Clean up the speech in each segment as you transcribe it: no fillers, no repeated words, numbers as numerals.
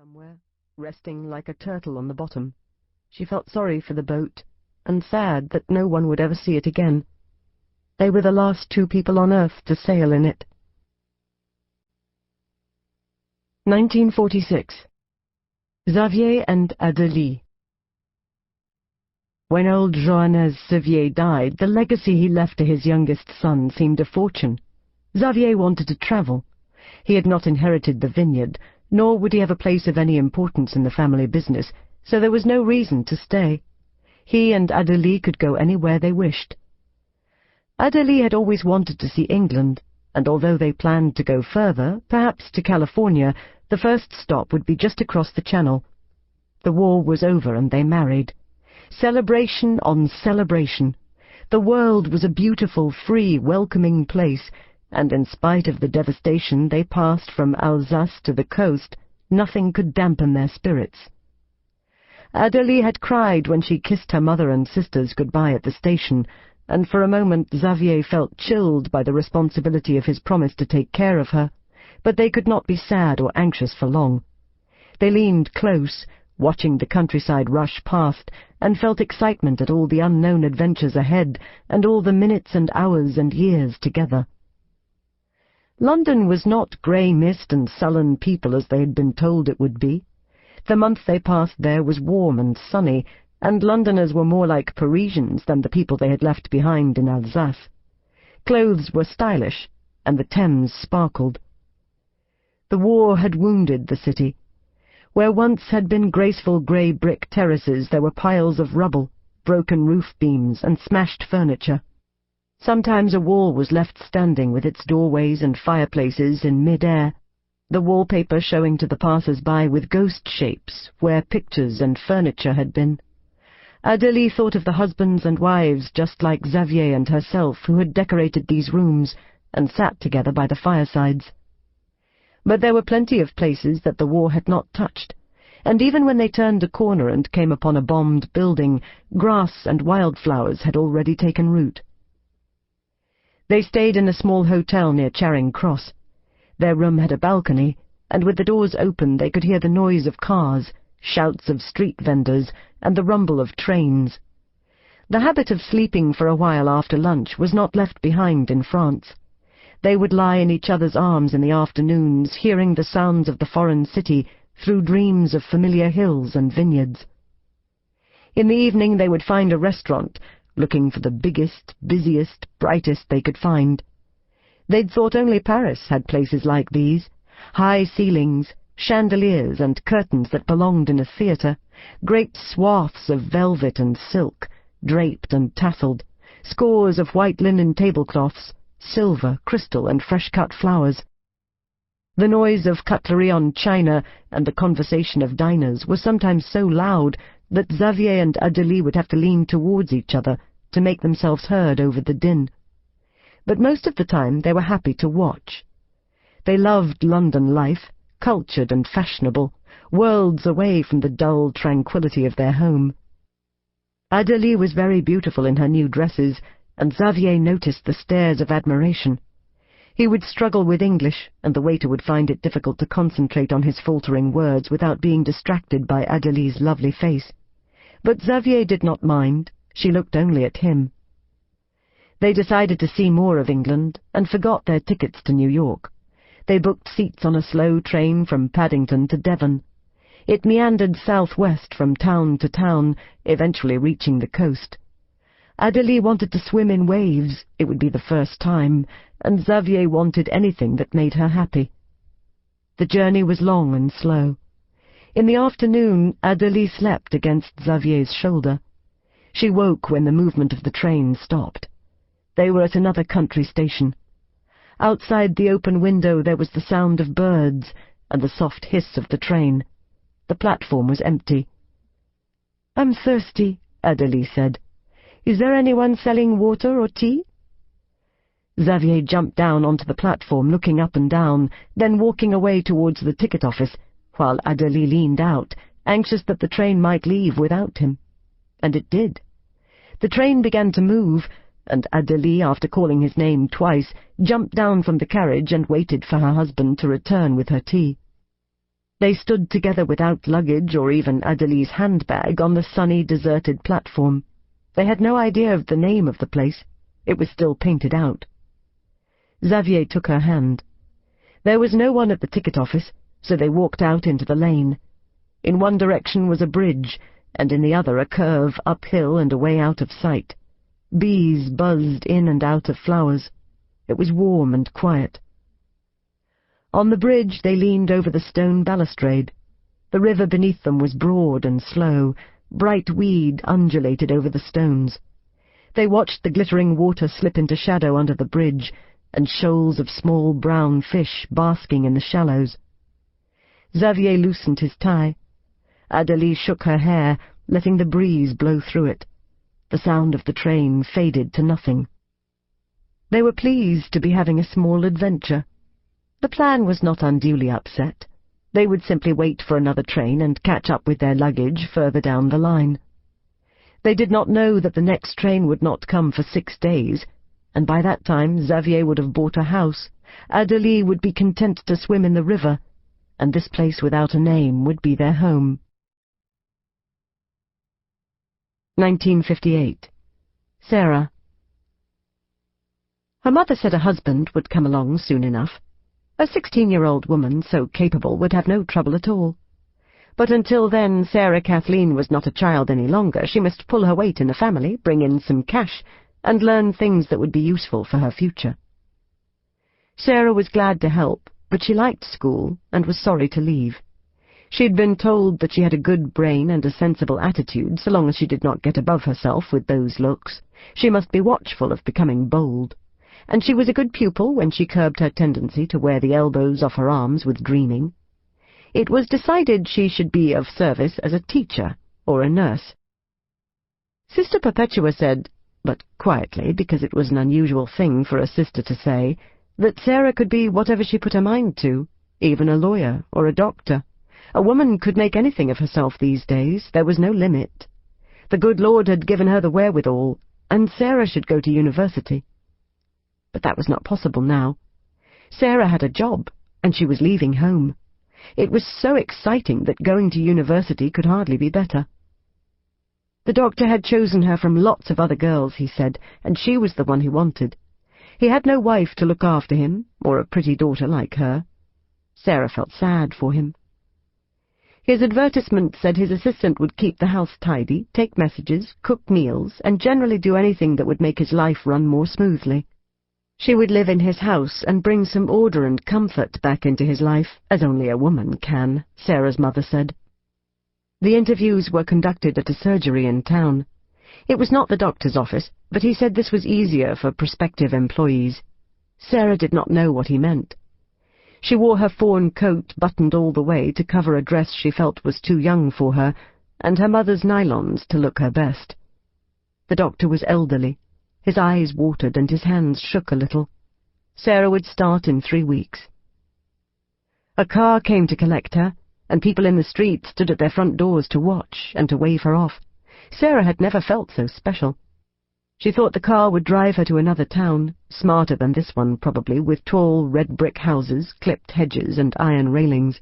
somewhere, resting like a turtle on the bottom. She felt sorry for the boat, and sad that no one would ever see it again. They were the last two people on earth to sail in it. 1946. Xavier and Adélie. When old Johannes Xavier died, the legacy he left to his youngest son seemed a fortune. Xavier wanted to travel. He had not inherited the vineyard, nor would he have a place of any importance in the family business, so there was no reason to stay. He and Adélie could go anywhere they wished. Adélie had always wanted to see England, and although they planned to go further, perhaps to California, the first stop would be just across the channel. The war was over and they married. Celebration on celebration. The world was a beautiful, free, welcoming place, and in spite of the devastation they passed from Alsace to the coast, nothing could dampen their spirits. Adélie had cried when she kissed her mother and sisters goodbye at the station, and for a moment Xavier felt chilled by the responsibility of his promise to take care of her, but they could not be sad or anxious for long. They leaned close, watching the countryside rush past, and felt excitement at all the unknown adventures ahead, and all the minutes and hours and years together. London was not grey mist and sullen people as they had been told it would be. The month they passed there was warm and sunny, and Londoners were more like Parisians than the people they had left behind in Alsace. Clothes were stylish, and the Thames sparkled. The war had wounded the city. Where once had been graceful grey brick terraces, there were piles of rubble, broken roof beams, and smashed furniture. Sometimes a wall was left standing with its doorways and fireplaces in mid-air, the wallpaper showing to the passers-by with ghost shapes where pictures and furniture had been. Adélie thought of the husbands and wives just like Xavier and herself who had decorated these rooms and sat together by the firesides. But there were plenty of places that the war had not touched, and even when they turned a corner and came upon a bombed building, grass and wildflowers had already taken root. They stayed in a small hotel near Charing Cross. Their room had a balcony, and with the doors open they could hear the noise of cars, shouts of street vendors, and the rumble of trains. The habit of sleeping for a while after lunch was not left behind in France. They would lie in each other's arms in the afternoons, hearing the sounds of the foreign city through dreams of familiar hills and vineyards. In the evening they would find a restaurant, looking for the biggest, busiest, brightest they could find. They'd thought only Paris had places like these, high ceilings, chandeliers and curtains that belonged in a theatre, great swaths of velvet and silk, draped and tasselled, scores of white linen tablecloths, silver, crystal, and fresh-cut flowers. The noise of cutlery on china and the conversation of diners was sometimes so loud that Xavier and Adélie would have to lean towards each other to make themselves heard over the din. But most of the time they were happy to watch. They loved London life, cultured and fashionable, worlds away from the dull tranquillity of their home. Adélie was very beautiful in her new dresses, and Xavier noticed the stares of admiration. He would struggle with English, and the waiter would find it difficult to concentrate on his faltering words without being distracted by Adélie's lovely face. But Xavier did not mind. She looked only at him. They decided to see more of England, and forgot their tickets to New York. They booked seats on a slow train from Paddington to Devon. It meandered southwest from town to town, eventually reaching the coast. Adélie wanted to swim in waves. It would be the first time, and Xavier wanted anything that made her happy. The journey was long and slow. In the afternoon, Adélie slept against Xavier's shoulder. She woke when the movement of the train stopped. They were at another country station. Outside the open window there was the sound of birds and the soft hiss of the train. The platform was empty. "I'm thirsty," Adélie said. "Is there anyone selling water or tea?" Xavier jumped down onto the platform, looking up and down, then walking away towards the ticket office, while Adélie leaned out, anxious that the train might leave without him. And it did. The train began to move, and Adélie, after calling his name twice, jumped down from the carriage and waited for her husband to return with her tea. They stood together without luggage or even Adeli's handbag on the sunny, deserted platform. They had no idea of the name of the place. It was still painted out. Xavier took her hand. There was no one at the ticket office, so they walked out into the lane. In one direction was a bridge, and in the other a curve uphill and away out of sight. Bees buzzed in and out of flowers. It was warm and quiet. On the bridge they leaned over the stone balustrade. The river beneath them was broad and slow. Bright weed undulated over the stones. They watched the glittering water slip into shadow under the bridge, and shoals of small brown fish basking in the shallows. Xavier loosened his tie. Adélie shook her hair, letting the breeze blow through it. The sound of the train faded to nothing. They were pleased to be having a small adventure. The plan was not unduly upset. They would simply wait for another train and catch up with their luggage further down the line. They did not know that the next train would not come for 6 days, and by that time Xavier would have bought a house, Adélie would be content to swim in the river, and this place without a name would be their home. 1958. Sarah. Her mother said a husband would come along soon enough. A 16-year-old woman so capable would have no trouble at all. But until then, Sarah Kathleen was not a child any longer. She must pull her weight in the family, bring in some cash, and learn things that would be useful for her future. Sarah was glad to help, but she liked school and was sorry to leave. She had been told that she had a good brain and a sensible attitude so long as she did not get above herself with those looks. She must be watchful of becoming bold. And she was a good pupil when she curbed her tendency to wear the elbows off her arms with dreaming. It was decided she should be of service as a teacher or a nurse. Sister Perpetua said, but quietly, because it was an unusual thing for a sister to say, that Sarah could be whatever she put her mind to, even a lawyer or a doctor. A woman could make anything of herself these days. There was no limit. The good Lord had given her the wherewithal, and Sarah should go to university. But that was not possible now. Sarah had a job, and she was leaving home. It was so exciting that going to university could hardly be better. The doctor had chosen her from lots of other girls, he said, and she was the one he wanted. He had no wife to look after him, or a pretty daughter like her. Sarah felt sad for him. His advertisement said his assistant would keep the house tidy, take messages, cook meals, and generally do anything that would make his life run more smoothly. She would live in his house and bring some order and comfort back into his life, as only a woman can, Sarah's mother said. The interviews were conducted at a surgery in town. It was not the doctor's office, but he said this was easier for prospective employees. Sarah did not know what he meant. She wore her fawn coat buttoned all the way to cover a dress she felt was too young for her, and her mother's nylons to look her best. The doctor was elderly. His eyes watered and his hands shook a little. Sarah would start in 3 weeks. A car came to collect her, and people in the street stood at their front doors to watch and to wave her off. Sarah had never felt so special. She thought the car would drive her to another town, smarter than this one probably, with tall red brick houses, clipped hedges and iron railings.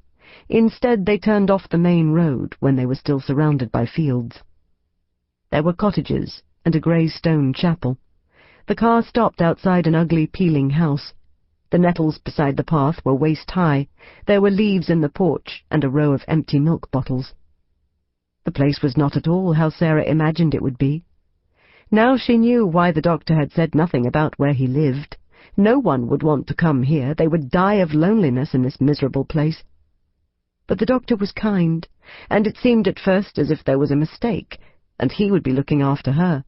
Instead they turned off the main road when they were still surrounded by fields. There were cottages and a grey stone chapel. The car stopped outside an ugly, peeling house. The nettles beside the path were waist-high. There were leaves in the porch and a row of empty milk bottles. The place was not at all how Sarah imagined it would be. Now she knew why the doctor had said nothing about where he lived. No one would want to come here. They would die of loneliness in this miserable place. But the doctor was kind, and it seemed at first as if there was a mistake, and he would be looking after her.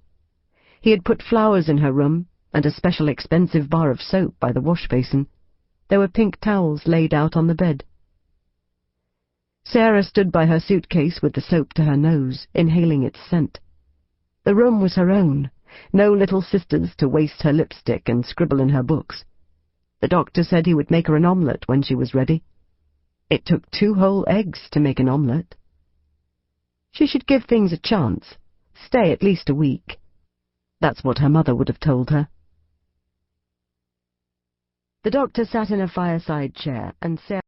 He had put flowers in her room, and a special expensive bar of soap by the wash-basin. There were pink towels laid out on the bed. Sarah stood by her suitcase with the soap to her nose, inhaling its scent. The room was her own, no little sisters to waste her lipstick and scribble in her books. The doctor said he would make her an omelette when she was ready. It took 2 whole eggs to make an omelette. She should give things a chance, stay at least a week. That's what her mother would have told her. The doctor sat in a fireside chair, and Sarah